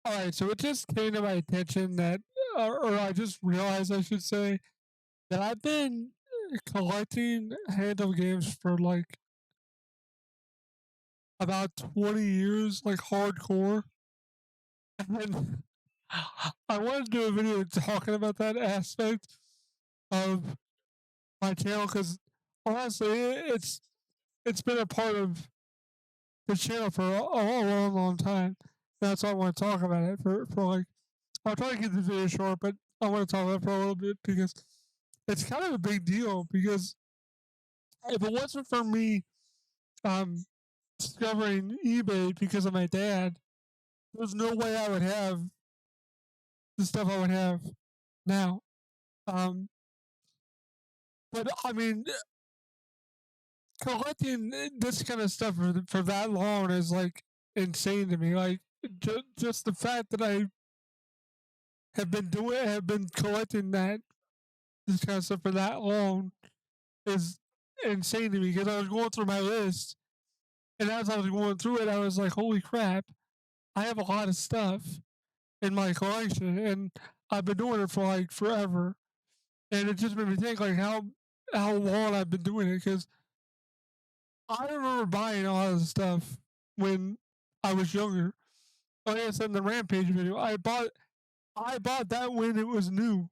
All right, so it just came to my attention that, or I just realized, I should say, that I've been collecting handle games for like about 20 years, like hardcore. And I wanted to do a video talking about that aspect of my channel because honestly, it's been a part of the channel for a long, long time. That's why I want to talk about it for like. I'll try to keep the video short, but I want to talk about it for a little bit because it's kind of a big deal. Because if it wasn't for me um, discovering eBay because of my dad, there's no way I would have the stuff I would have now. Um, but I mean, collecting this kind of stuff for that long is like insane to me. Like just the fact that I have been collecting this kind of stuff for that long is insane to me because I was going through my list, and as I was going through it, I was like, "Holy crap! I have a lot of stuff in my collection, and I've been doing it for like forever." And it just made me think like how long I've been doing it because I remember buying a lot of stuff when I was younger. Like I said in the Rampage video, I bought that when it was new.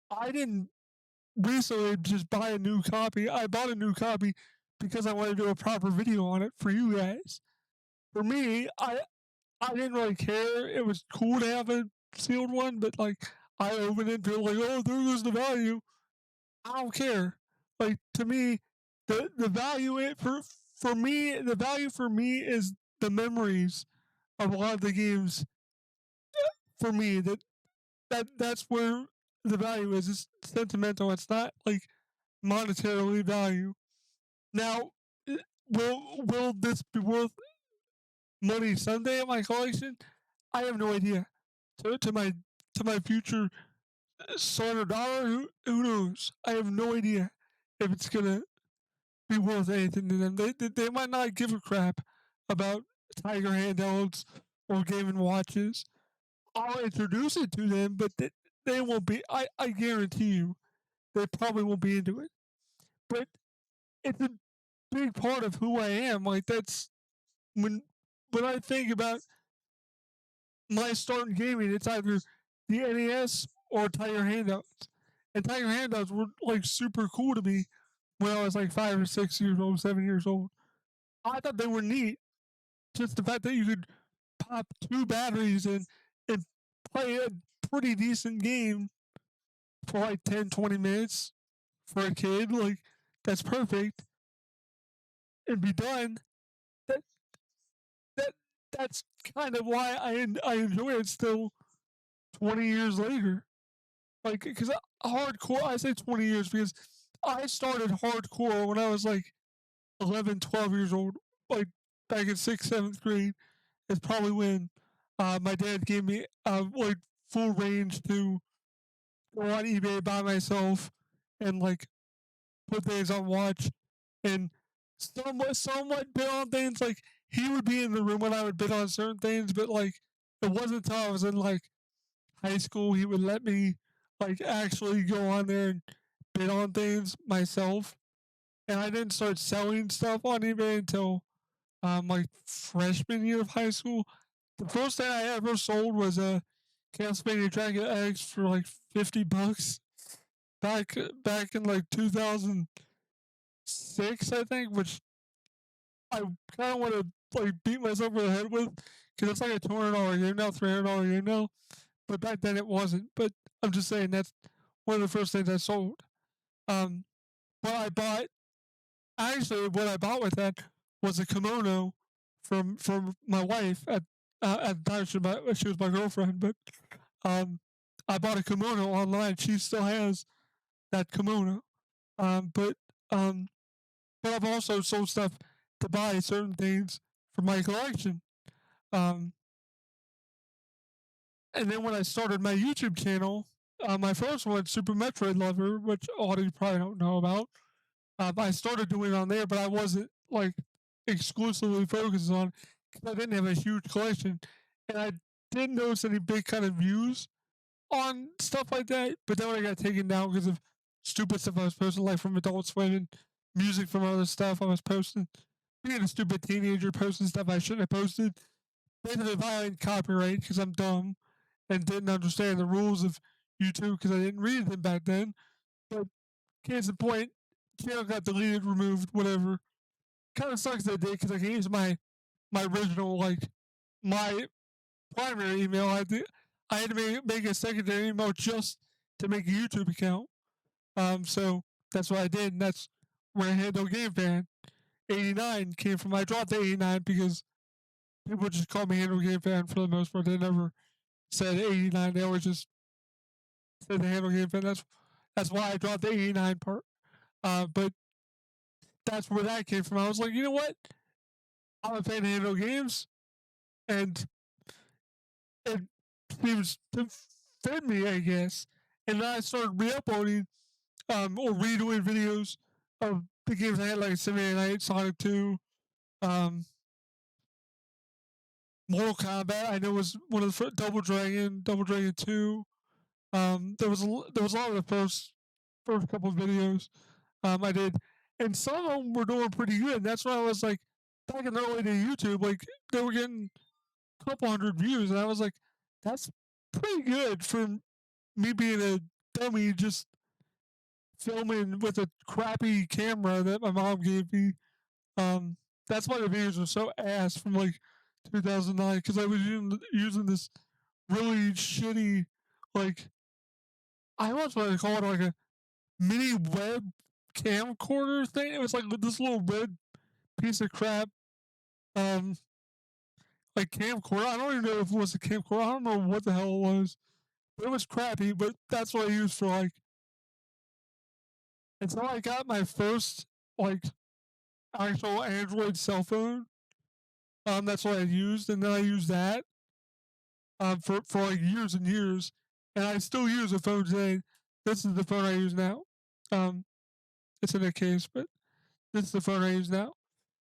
I didn't recently just buy a new copy. I bought a new copy because I wanted to do a proper video on it for you guys. For me, I didn't really care. It was cool to have a sealed one, but like I opened it to like, oh, there goes the value. I don't care. Like to me, the value it for me, the value for me is the memories of a lot of the games. For me, that's where the value is. It's sentimental. It's not like monetarily value. Now, will this be worth money someday in my collection? I have no idea. To my future son or daughter, who knows? I have no idea if it's gonna be worth anything to them. They might not give a crap about Tiger handhelds or Game and Watches. I'll introduce it to them, but they won't be. I guarantee you, they probably won't be into it. But it's a big part of who I am. Like that's when when I think about my start in gaming, it's either the NES or Tiger handouts. And Tiger handouts were like super cool to me when I was like 5 or 6 years old, 7 years old. I thought they were neat. Just the fact that you could pop two batteries and play a pretty decent game for like 10, 20 minutes for a kid, like that's perfect and be done. That that that's kind of why I enjoy it still 20 years later. Like, because hardcore, I say 20 years because I started hardcore when I was like 11, 12 years old, like back in sixth, seventh grade. Is probably when my dad gave me like full range to go on eBay by myself and like put things on watch and somewhat bid on things. Like he would be in the room when I would bid on certain things, but like it wasn't until I was in like high school he would let me like actually go on there and bid on things myself. And I didn't start selling stuff on eBay until like freshman year of high school. The first thing I ever sold was a Castlevania Dragon X for like $50 back in like 2006, I think, which I kind of want to like beat myself over the head with because it's like a $200 game now, $300 game now. But back then it wasn't. But I'm just saying that's one of the first things I sold. Um, but I bought actually what I bought with that was a kimono from my wife at the time she was my girlfriend, but um, I bought a kimono online. She still has that kimono. Um, but um, but I've also sold stuff to buy certain things for my collection. Um, and then when I started my YouTube channel, my first one, Super Metroid Lover, which a lot of you probably don't know about, I started doing it on there, but I wasn't like exclusively focused on because I didn't have a huge collection, and I didn't notice any big kind of views on stuff like that. But then when I got taken down because of stupid stuff I was posting, like from Adult Swim and music from other stuff I was posting, being a stupid teenager posting stuff I shouldn't have posted, basically violating copyright because I'm dumb and didn't understand the rules of YouTube because I didn't read them back then. But case in point, channel got deleted, removed, whatever. Kind of sucks that day because I can use my original my primary email. I had to make a secondary email just to make a YouTube account. So that's what I did, and that's where Handheld Game Fan 89 came from. I dropped the 89 because people just call me Handheld Game Fan for the most part. They never said 89. They always just said the Handheld Game Fan. That's why I dropped the 89 part. But that's where that came from. I was like, you know what? I'm a fan of Handheld games, and it seems to fit me, I guess. And then I started re-uploading or redoing videos of the games I had, like Symphony Night, Sonic 2, um, Mortal Kombat. I know was one of the first, Double Dragon 2. There was a lot of the first couple of videos I did, and some of them were doing pretty good. That's why I was like, back in the early day YouTube, like they were getting a couple hundred views, and I was like, that's pretty good for me being a dummy just filming with a crappy camera that my mom gave me. Um, that's why the videos were so ass from like 2009 because I was using this really shitty, like, I was what I call it, like a mini web camcorder thing. It was like this little red piece of crap, um, like camcorder. I don't even know if it was a camcorder. I don't know what the hell it was. But it was crappy, but that's what I used for like until I got my first like actual Android cell phone. That's what I used, and then I used that for like years and years, and I still use a phone today. This is the phone I use now. Um, it's in a case, but this is the phone I use now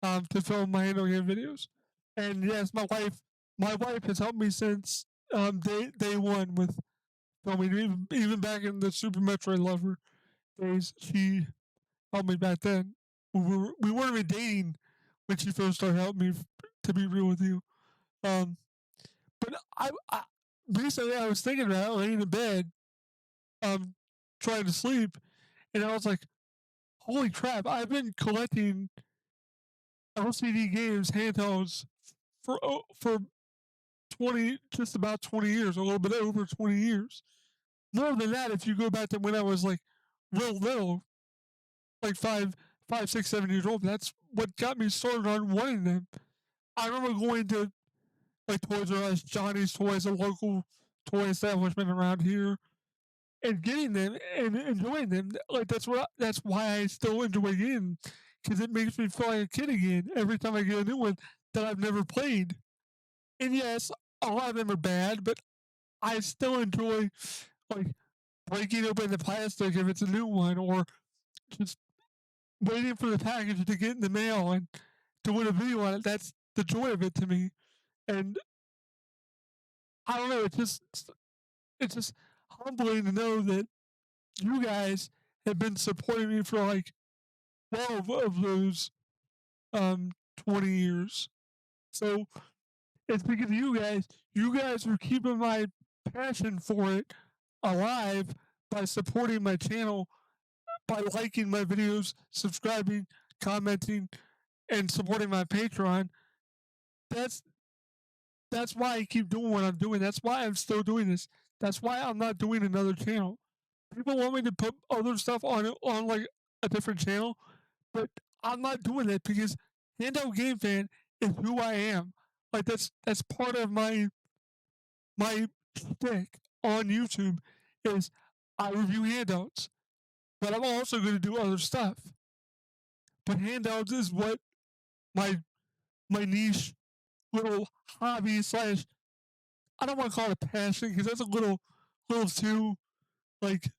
to film my handle game videos. And yes, my wife has helped me since day one with filming. Even back in the Super Metroid Lover days, she helped me back then. We weren't even dating when she first started helping me. To be real with you, um, but I recently I was thinking about it, laying in bed, um, trying to sleep, and I was like, "Holy crap! I've been collecting LCD games, handhelds for 20, just about 20 years, a little bit over 20 years. More than that, if you go back to when I was like real little, like 5, 6, 7 years old. That's what got me started on wanting them. I remember going to like Toys R Us, Johnny's Toys, a local toy establishment around here, and getting them and enjoying them. Like that's why I still enjoy getting because it makes me feel like a kid again every time I get a new one that I've never played. And yes, a lot of them are bad, but I still enjoy like breaking open the plastic if it's a new one, or just waiting for the package to get in the mail and doing a video on it. That's the joy of it to me. And I don't know, it's just humbling to know that you guys have been supporting me for like 12 of those 20 years. So it's because of you guys. You guys are keeping my passion for it alive by supporting my channel, by liking my videos, subscribing, commenting, and supporting my Patreon. That's that's why I keep doing what I'm doing. That's why I'm still doing this. That's why I'm not doing another channel. People want me to put other stuff on like a different channel, but I'm not doing that because Handheld Game Fan is who I am. Like that's part of my shtick on YouTube is I review handouts, but I'm also going to do other stuff. But handouts is what my my niche little hobby slash, I don't want to call it a passion because that's a little too like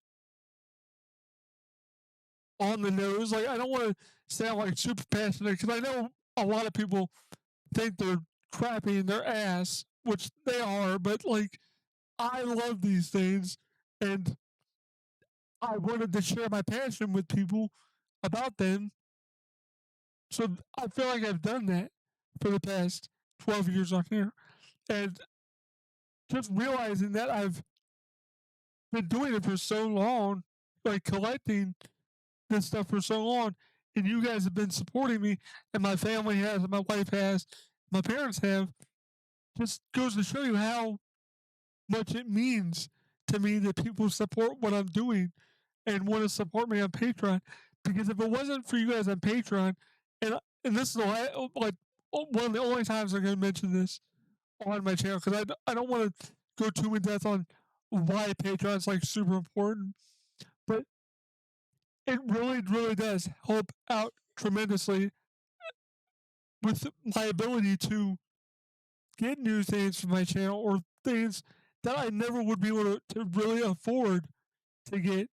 on the nose. Like I don't want to sound like super passionate because I know a lot of people think they're crappy in their ass which they are, but like I love these things, and I wanted to share my passion with people about them. So I feel like I've done that for the past 12 years on here. And just realizing that I've been doing it for so long, like collecting this stuff for so long, and you guys have been supporting me, and my family has, and my wife has, my parents have, just goes to show you how much it means to me that people support what I'm doing and want to support me on Patreon. Because if it wasn't for you guys on Patreon, and and this is like one of the only times I'm going to mention this on my channel, because I don't want to go too in depth on why Patreon's like super important, but it really does help out tremendously with my ability to get new things for my channel or things that I never would be able to really afford to get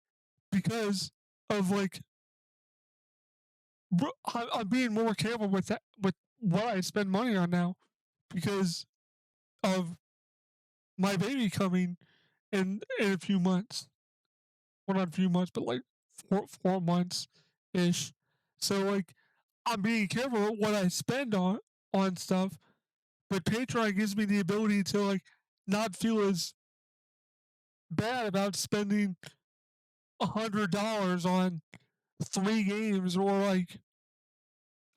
because of like I'm being more careful with that with what I spend money on now because of my baby coming in a few months. Well, not a few months, but like 4 months ish. So like I'm being careful with what I spend on stuff, but Patreon gives me the ability to like not feel as bad about spending $100 on 3 games or like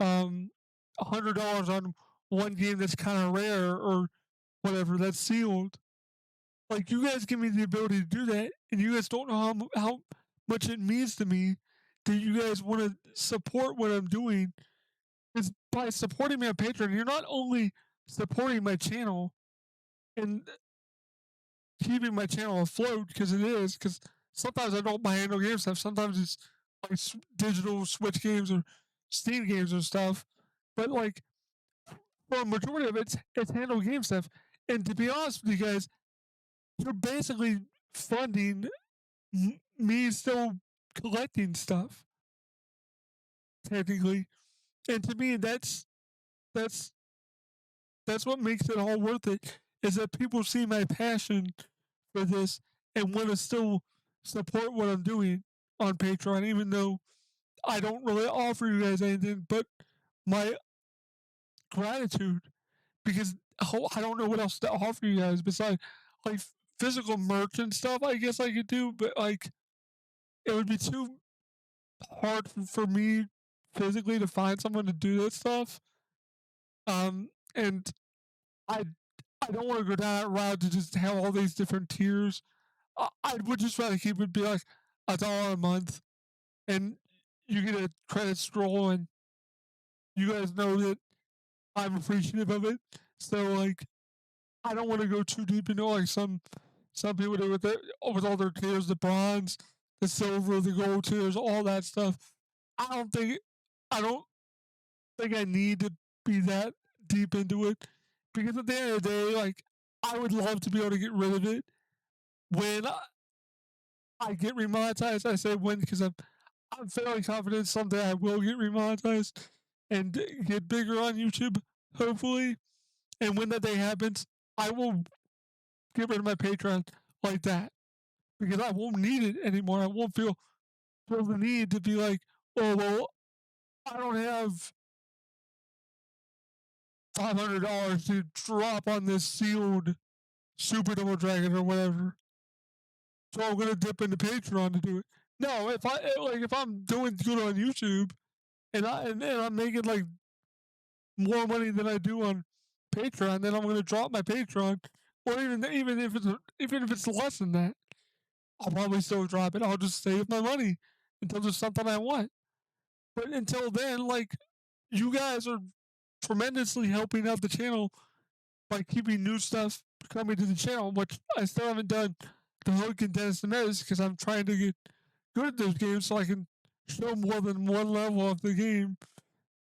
$100 on one game that's kind of rare or whatever that's sealed. Like you guys give me the ability to do that, and you guys don't know how much it means to me that you guys want to support what I'm doing. Is by supporting me on Patreon, you're not only supporting my channel and keeping my channel afloat because it is. Because sometimes I don't buy handle game stuff. Sometimes it's like digital Switch games or Steam games or stuff. But like for a majority of it's handle game stuff. And to be honest with you guys, you're basically funding me still collecting stuff technically. And to me, that's that's what makes it all worth it. Is that people see my passion for this and want to still support what I'm doing on Patreon, even though I don't really offer you guys anything but my gratitude because I don't know what else to offer you guys besides like physical merch and stuff. I guess I could do, but like it would be too hard for me physically to find someone to do that stuff. And I I don't want to go down that route to just have all these different tiers. I would just rather keep it be like $1 a month, and you get a credit scroll, and you guys know that I'm appreciative of it. So like, I don't want to go too deep into like some people do with all their tiers, the bronze, the silver, the gold tiers, all that stuff. I don't think I don't think I need to be that deep into it because at the end of the day, like I would love to be able to get rid of it when I get remonetized. I say when because I'm fairly confident someday I will get remonetized and get bigger on YouTube, hopefully. And when that day happens, I will get rid of my Patreon like that because I won't need it anymore. I won't feel the need to be like, oh well, I don't have $500 to drop on this sealed Super Double Dragon or whatever. So I'm gonna dip into Patreon to do it. No, if I'm doing good on YouTube and I'm making like more money than I do on Patreon, then I'm gonna drop my Patreon, or even if it's less than that, I'll probably still drop it. I'll just save my money until there's something I want. But until then, like you guys are tremendously helping out the channel by keeping new stuff coming to the channel, which I still haven't done the Hook and Dennis the Menace because I'm trying to get good at those games so I can show more than one level of the game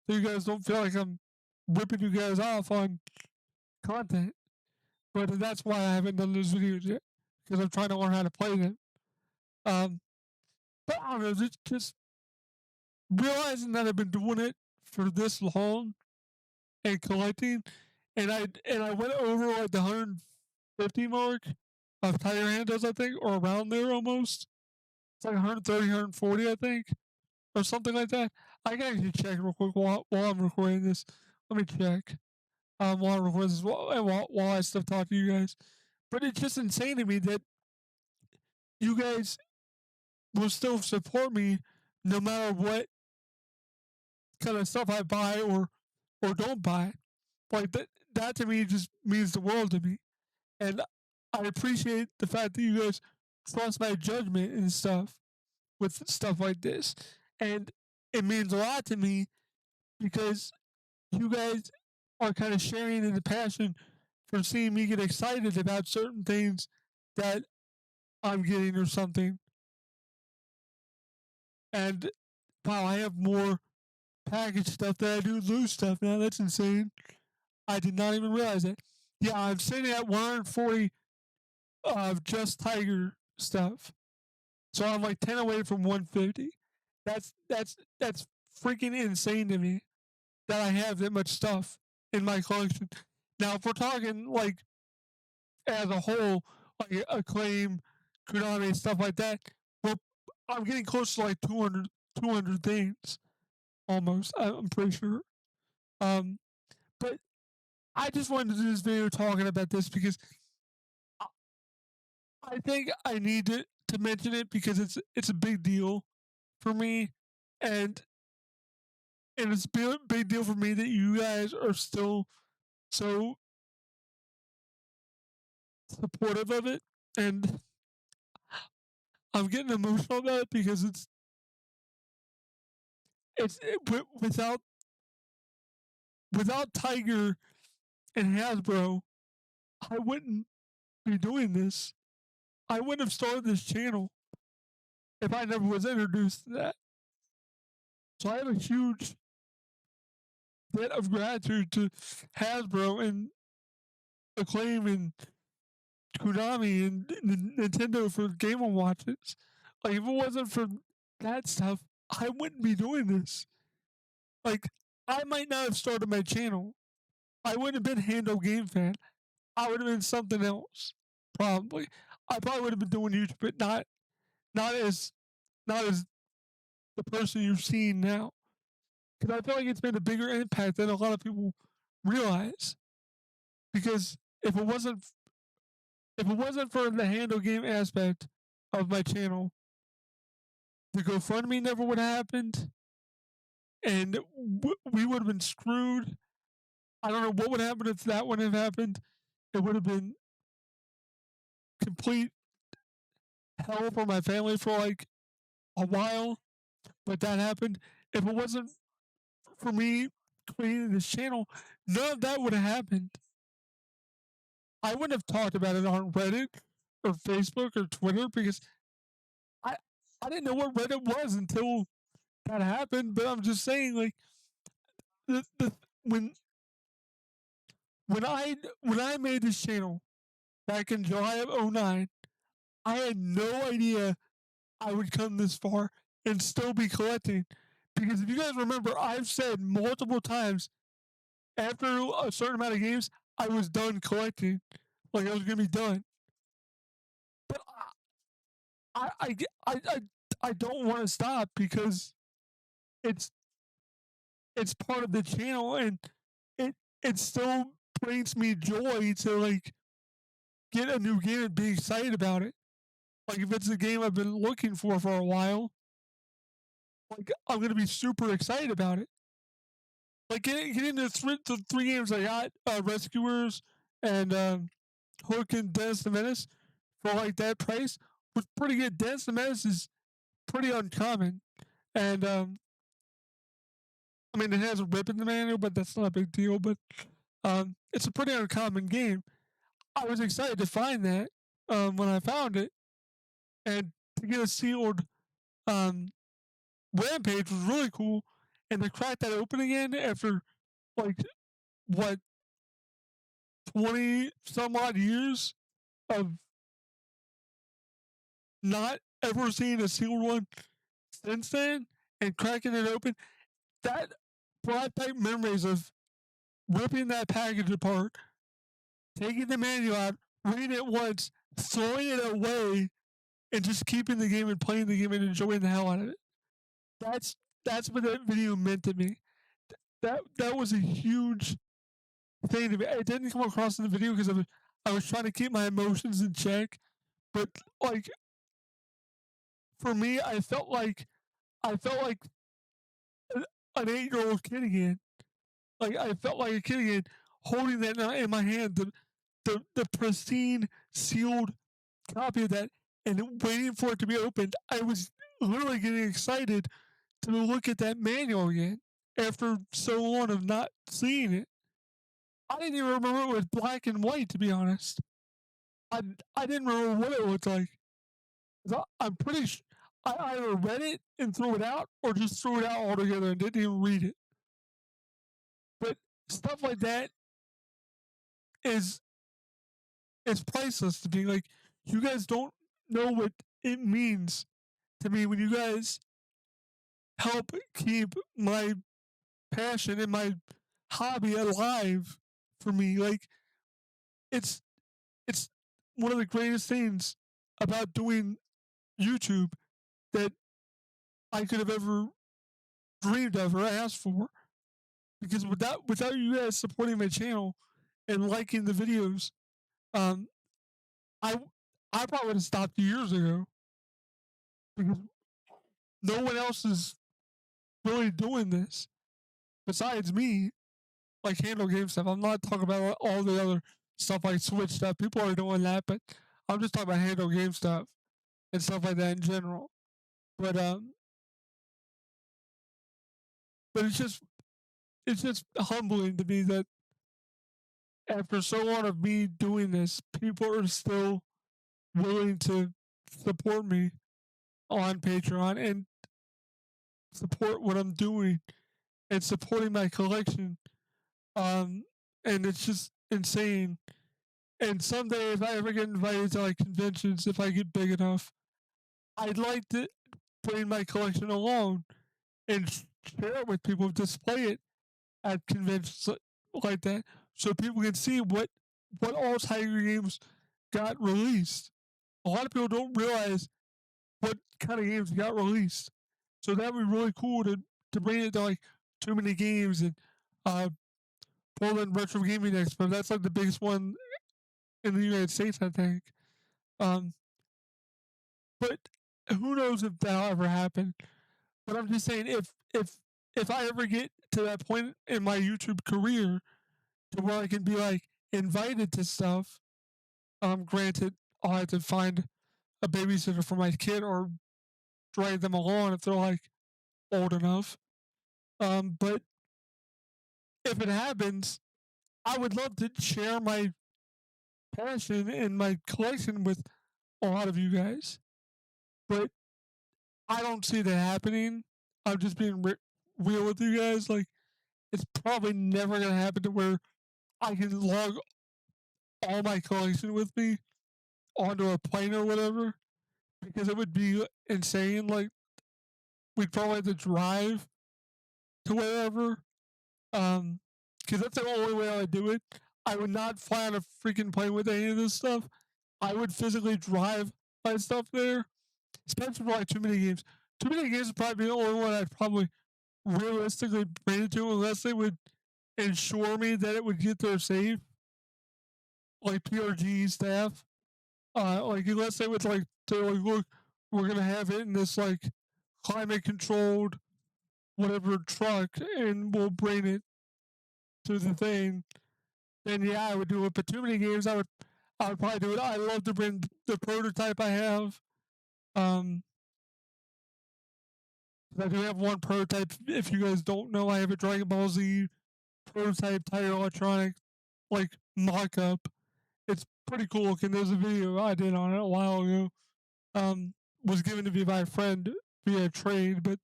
so you guys don't feel like I'm ripping you guys off on content. But that's why I haven't done those videos yet because I'm trying to learn how to play them. Um, but I don't know, just realizing that I've been doing it for this long and collecting and I went over like the 150 mark of Tiger Handles, I think, or around there almost. It's like 130, 140, I think, or something like that. I can actually check real quick while I'm recording this. Let me check. While I'm recording this, while I still talk to you guys. But it's just insane to me that you guys will still support me no matter what kind of stuff I buy or don't buy. Like that to me just means the world to me. And I appreciate the fact that you guys trust my judgment and stuff with stuff like this. And it means a lot to me because you guys are kind of sharing in the passion for seeing me get excited about certain things that I'm getting or something. And wow, I have more package stuff than I do loose stuff now. That's insane. I did not even realize it. Yeah, I'm sitting at 140 of just Tiger stuff. So I'm like 10 away from 150. That's freaking insane to me that I have that much stuff in my collection. Now, if we're talking like as a whole, like Acclaim, Konami, stuff like that, well, I'm getting close to like 200 things almost. I'm pretty sure. Um, but I just wanted to do this video talking about this because I I think I need to mention it because it's a big deal for me, and it's a big deal for me that you guys are still so supportive of it, and I'm getting emotional about it because without Tiger and Hasbro, I wouldn't be doing this. I wouldn't have started this channel if I never was introduced to that. So I have a huge debt of gratitude to Hasbro and Acclaim and Konami and Nintendo for Game & Watches. Like, if it wasn't for that stuff, I wouldn't be doing this. Like, I might not have started my channel. I wouldn't have been Handheld Game Fan. I would have been something else, probably. I probably would have been doing YouTube, but not as not as the person you're seeing now. Because I feel like it's made a bigger impact than a lot of people realize. Because if it wasn't for the handle game aspect of my channel, the GoFundMe never would have happened, and we would have been screwed. I don't know what would happen if that wouldn't have happened. It would have been complete hell for my family for like a while, but that happened. If it wasn't for me creating this channel, none of that would have happened. I wouldn't have talked about it on Reddit or Facebook or Twitter because I I didn't know what Reddit was until that happened. But I'm just saying, like the when when I made this channel back in July of '09, I had no idea I would come this far and still be collecting. Because if you guys remember, I've said multiple times after a certain amount of games, I was done collecting. Like I was gonna be done. But I I I I, I don't want to stop because it's it's part of the channel and it it still brings me joy to like get a new game and be excited about it. Like if it's a game I've been looking for a while, like I'm gonna be super excited about it. Like getting the three games I got, Rescuers and Hook and Dennis the Menace for like that price was pretty good. Dennis the Menace is pretty uncommon, and I mean it has a rip in the manual, but that's not a big deal. But it's a pretty uncommon game. I was excited to find that when I found it, and to get a sealed um, Rampage was really cool. And to crack that open again after like what 20 some odd years of not ever seeing a sealed one since then, and cracking it open, that brought back memories of ripping that package apart, taking the manual out, reading it once, throwing it away, and just keeping the game and playing the game and enjoying the hell out of it. That's that's what that video meant to me. That was a huge thing to me. It didn't come across in the video because I was trying to keep my emotions in check. But like for me, I felt like an 8-year old kid again. Like I felt like a kid again, holding that in my hand, the pristine sealed copy of that, and waiting for it to be opened. I was literally getting excited to look at that manual again after so long of not seeing it. I didn't even remember it was black and white, to be honest. I I didn't remember what it looked like. So I'm pretty sure I either read it and threw it out, or just threw it out altogether and didn't even read it. But stuff like that is is priceless to me. Like you guys don't know what it means to me when you guys help keep my passion and my hobby alive for me. Like it's it's one of the greatest things about doing YouTube that I could have ever dreamed of or asked for. Because without you guys supporting my channel and liking the videos, um, I I probably would have stopped years ago because no one else is really doing this besides me. Like handle game stuff. I'm not talking about all the other stuff like Switch stuff. People are doing that, but I'm just talking about handle game stuff and stuff like that in general. But but it's just humbling to me that after so long of me doing this, people are still willing to support me on Patreon and support what I'm doing and supporting my collection. Um, and it's just insane. And someday, if I ever get invited to like conventions, if I get big enough, I'd like to bring my collection along and share it with people, display it at conventions like that, so people can see what all Tiger games got released. A lot of people don't realize what kind of games got released, so that would be really cool to bring it to like Too Many Games and uh, Portland Retro Gaming Expo. That's like the biggest one in the United States, I think. Um, but who knows if that'll ever happen? But I'm just saying, if I ever get to that point in my YouTube career to where I can be like invited to stuff, granted, I'll have to find a babysitter for my kid or drag them along if they're like old enough. But if it happens, I would love to share my passion and my collection with a lot of you guys. But I don't see that happening. I'm just being real with you guys. Like, it's probably never going to happen to where I can log all my collection with me onto a plane or whatever, because it would be insane. Like, we'd probably have to drive to wherever. Because that's the only way I would do it. I would not fly on a freaking plane with any of this stuff. I would physically drive my stuff there, especially for like Too Many Games. Too Many Games would probably be the only one I'd probably realistically bring it to, unless they would ensure me that it would get there safe, like PRG staff. Like unless they would like say like, look, we're gonna have it in this like climate controlled whatever truck, and we'll bring it to the thing. Then yeah, I would do it. But Too Many Games, I would probably do it. I love to bring the prototype I have. Um, I do have one prototype. If you guys don't know, I have a Dragon Ball Z prototype Tiger Electronic like mock up. It's pretty cool looking. There's a video I did on it a while ago. Was given to me by a friend via trade, but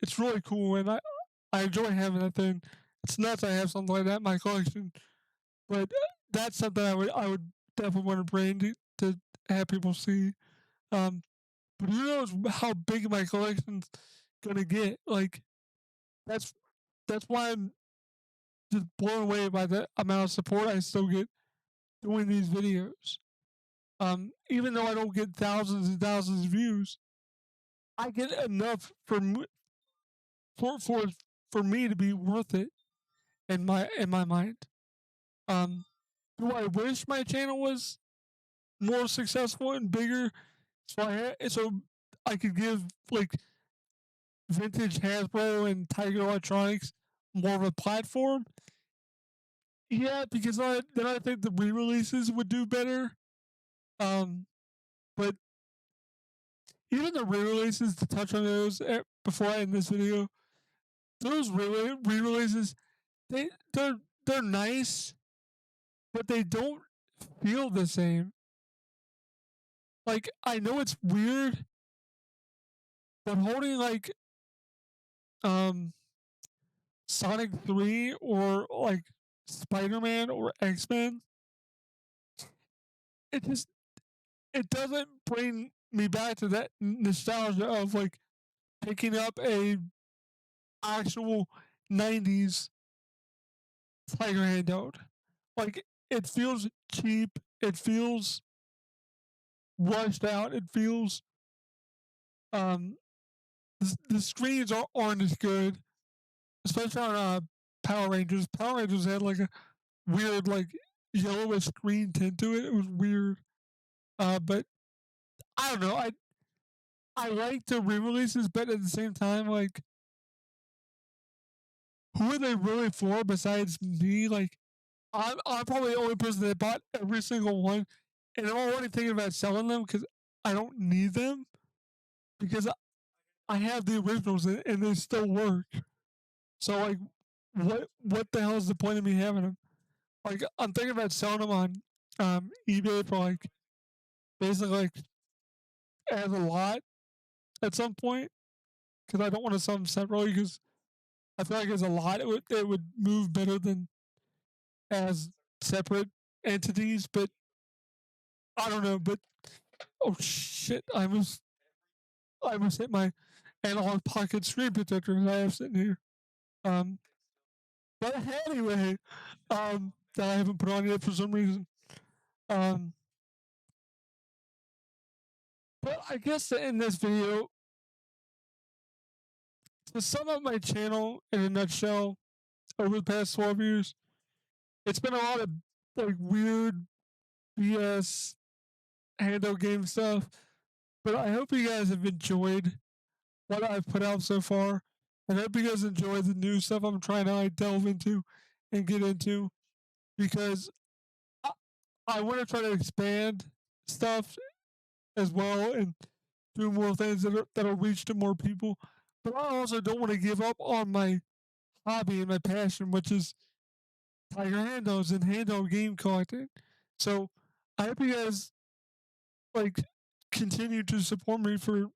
it's really cool, and I enjoy having that thing. It's nuts I have something like that in my collection, but that's something I would definitely want to bring to have people see. Um, but who knows how big my collection's gonna get? Like that's that's why just blown away by the amount of support I still get doing these videos. Even though I don't get thousands and thousands of views, I get enough for for for me to be worth it in my mind. Um, do I wish my channel was more successful and bigger, so I could give like vintage Hasbro and Tiger Electronics more of a platform? Yeah, because then I think the re-releases would do better. Um, but even the re-releases, to touch on those before I end this video, those re-releases, they they're they're nice, but they don't feel the same. Like I know it's weird, but holding like um Sonic 3 or like Spider-Man or X-Men, it just it doesn't bring me back to that nostalgia of like picking up a actual 90s Tiger Handheld. Like it feels cheap, it feels rushed out, it feels um the screens aren't as good, especially on Power Rangers. Power Rangers had like a weird like yellowish green tint to it. It was weird. But I don't know. I like the re-releases, but at the same time, like who are they really for besides me? Like I'm probably the only person that bought every single one, and I'm already thinking about selling them because I don't need them because I have the originals and they still work. So like, what the hell is the point of me having them? Like I'm thinking about selling them on eBay for like basically like as a lot at some point because I don't want to sell them separately because I feel like as a lot it would move better than as separate entities. But I don't know. But oh shit, I almost hit my analog pocket screen protector that I have sitting here. Um, but anyway, that I haven't put on yet for some reason. Um, but I guess to end this video, to sum up my channel in a nutshell, over the past 12 years, it's been a lot of like weird BS handle game stuff. But I hope you guys have enjoyed what I've put out so far. And I hope you guys enjoy the new stuff I'm trying to like delve into and get into because I, I want to try to expand stuff as well and do more things that'll reach to more people. But I also don't want to give up on my hobby and my passion, which is Tiger Handles and handle game collecting. So I hope you guys like continue to support me for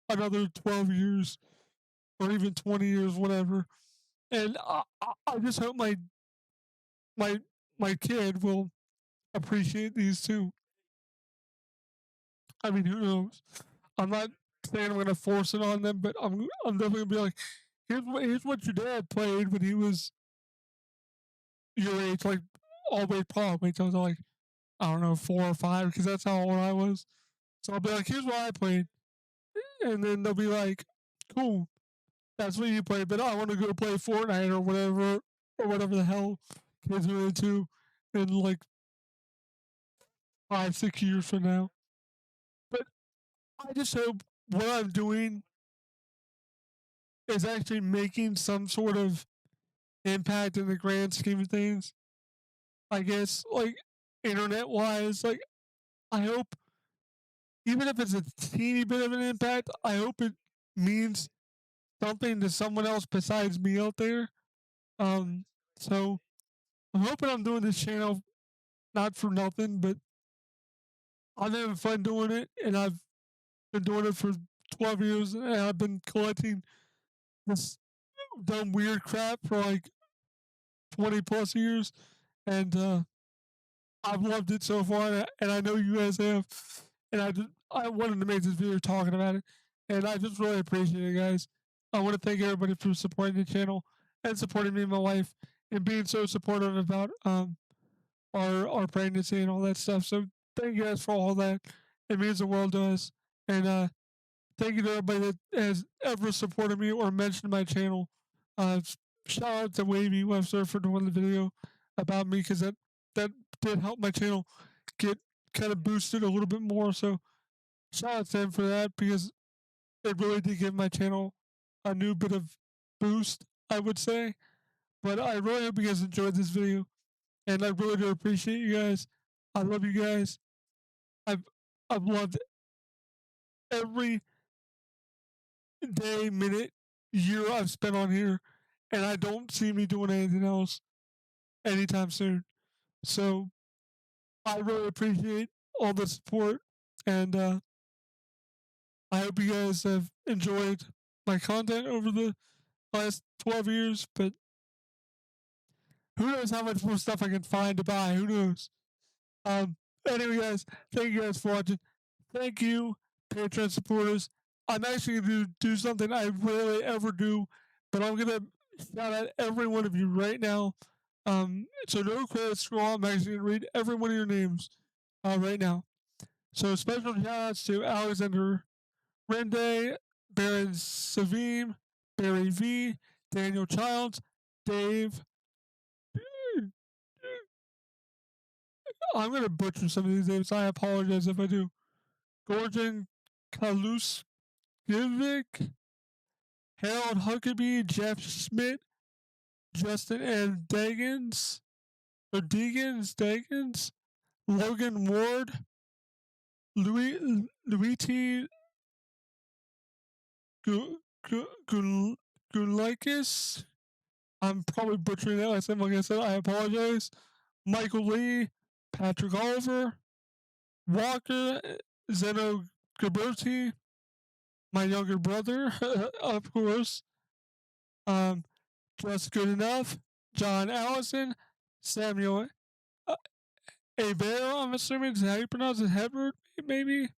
another 12 years or even 20 years, whatever. And I just hope my my kid will appreciate these too. I mean, who knows? I'm not saying I'm gonna force it on them, but I'm definitely gonna be like, here's what your dad played when he was your age, like all the way probably until like I don't know 4 or 5, because that's how old I was. So I'll be like, here's what I played, and then they'll be like, cool, that's what you played, but I want to go play Fortnite or whatever the hell kids are into in like 5 6 years from now. But I just hope what I'm doing is actually making some sort of impact in the grand scheme of things. I guess like internet wise, like I hope even if it's a teeny bit of an impact, I hope it means something to someone else besides me out there. Um, so I'm hoping I'm doing this channel not for nothing, but I'm having fun doing it, and I've been doing it for 12 years, and I've been collecting this dumb weird crap for like 20 plus years, and I've loved it so far, and I know you guys have, and I wanted to make this video talking about it, and I just really appreciate it, guys. I want to thank everybody for supporting the channel and supporting me and my wife, and being so supportive about our pregnancy and all that stuff. So thank you guys for all that. It means the world to us. And thank you to everybody that has ever supported me or mentioned my channel. Uh, Shout out to Wavy Webster for doing the video about me because that did help my channel get kind of boosted a little bit more. So shout out to him for that because it really did give my channel a new bit of boost, I would say. But I really hope you guys enjoyed this video, and I really do appreciate you guys. I love you guys. I've I've loved every day, minute, year I've spent on here, and I don't see me doing anything else anytime soon. So I really appreciate all the support, and I hope you guys have enjoyed my content over the last 12 years. But who knows how much more stuff I can find to buy? Who knows? Um. Anyway, guys, thank you guys for watching. Thank you, Patreon supporters. I'm actually going to do something I rarely ever do, but I'm going to shout out every one of you right now. So no credit scroll. I'm actually going to read every one of your names right now. So special shout outs to Alexander Rende, Baron Savim, Barry V, Daniel Childs, Dave. I'm going to butcher some of these names. I apologize if I do. Gorgon Kaluskiewicz, Harold Huckabee, Jeff Schmidt, Justin N. Dagans, Logan Ward, Luigi Gulikis. I'm probably butchering that last name. Like I said, I apologize. Michael Lee, Patrick Oliver, Walker, Zeno Gaberti, my younger brother, of course. Just Good Enough, John Allison, Samuel Avero, I'm assuming is how you pronounce it, Hebert, maybe?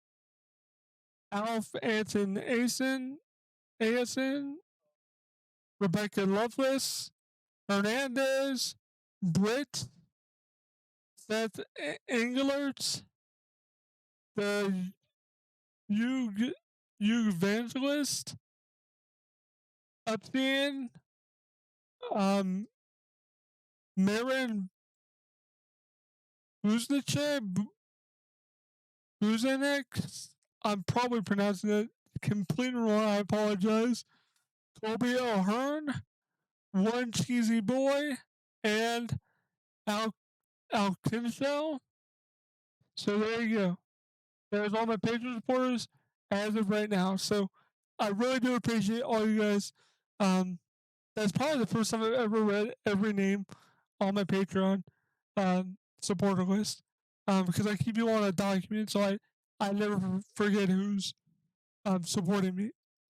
Alf Anton Asen, Rebecca Lovelace, Hernandez, Britt, Seth Engelert, the Evangelist, Upton, Marin Buzanek. I'm probably pronouncing it completely wrong. I apologize. Colby O'Hearn, One Cheesy Boy, and Al Kinshaw. So there you go. There's all my Patreon supporters as of right now. So I really do appreciate all you guys. That's probably the first time I've ever read every name on my Patreon supporter list because I keep you on a document, so I never forget who's supporting me.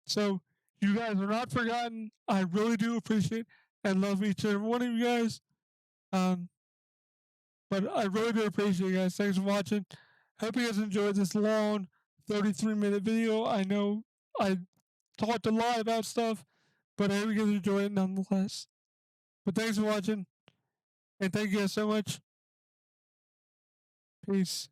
So you guys are not forgotten. I really do appreciate and love each and every one of you guys. But I really do appreciate you guys. Thanks for watching. Hope you guys enjoyed this long 33-minute video. I know I talked a lot about stuff, but I hope you guys enjoy it nonetheless. But thanks for watching, and thank you guys so much. Peace.